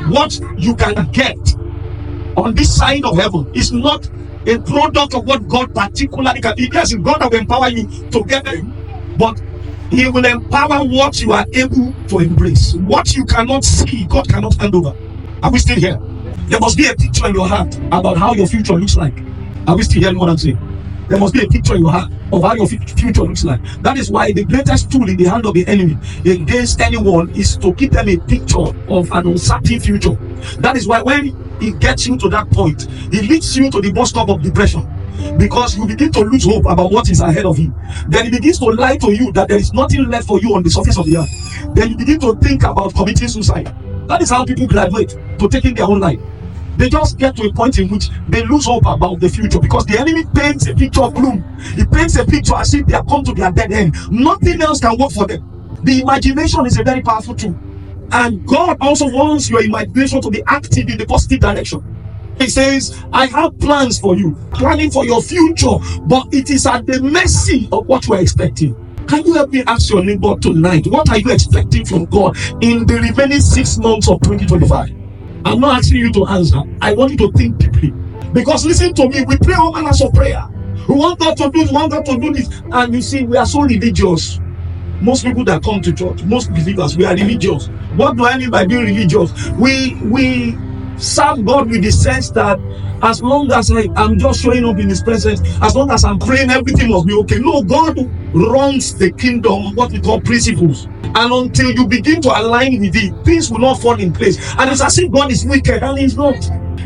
what you can get on this side of heaven is not a product of what God particularly can do. Yes, God will empower you to get them, but He will empower what you are able to embrace. What you cannot see, God cannot hand over. Are we still here? There must be a picture in your heart about how your future looks like. Are we still hearing what I'm saying? There must be a picture in your heart of how your future looks like. That is why the greatest tool in the hand of the enemy against anyone is to give them a picture of an uncertain future. That is why when he gets you to that point, he leads you to the bus stop of depression, because you begin to lose hope about what is ahead of you. Then he begins to lie to you that there is nothing left for you on the surface of the earth. Then you begin to think about committing suicide. That is how people graduate to taking their own life. They just get to a point in which they lose hope about the future, because the enemy paints a picture of gloom. He paints a picture as if they have come to their dead end. Nothing else can work for them. The imagination is a very powerful tool, and God also wants your imagination to be active in the positive direction. He says, I have plans for you, planning for your future, but it is at the mercy of what you are expecting. Can you help me ask your neighbor tonight, what are you expecting from God in the remaining 6 months of 2025? I'm not asking you to answer. I want you to think deeply. Because listen to me, we pray all manners of prayer. We want God to do this, we want God to do this. And you see, we are so religious. Most people that come to church, most believers, we are religious. What do I mean by being religious? We serve God with the sense that as long as I'm just showing up in His presence, as long as I'm praying, everything must be okay. No, God runs the kingdom, what we call principles. And until you begin to align with it, things will not fall in place. And it's as if God is wicked, and He's not.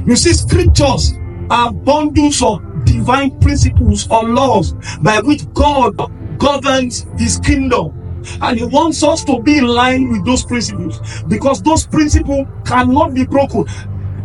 You see, scriptures are bundles of divine principles or laws by which God governs His kingdom. And He wants us to be in line with those principles, because those principles cannot be broken.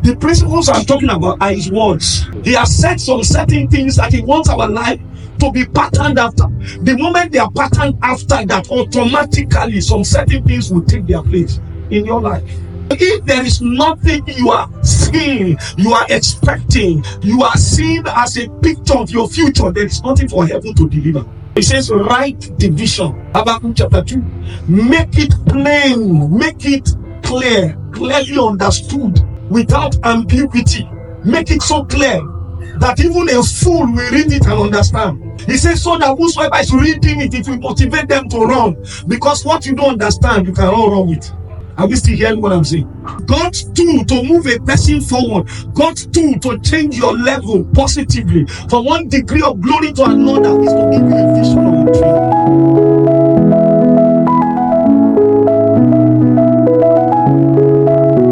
The principles I'm talking about are His words. He has said some certain things that He wants our life to be patterned after. The moment they are patterned after that, automatically some certain things will take their place in your life. If there is nothing you are seeing, you are expecting, you are seeing as a picture of your future, there is nothing for heaven to deliver. It says, write the vision. Habakkuk chapter 2. Make it plain, make it clear, clearly understood, without ambiguity. Make it so clear that even a fool will read it and understand. He says, so that whosoever is reading it, it will motivate them to run. Because what you don't understand, you cannot run with. Are we still hearing what I'm saying? God's tool to move a person forward, God's tool to change your level positively from one degree of glory to another, is to give you a vision of a dream.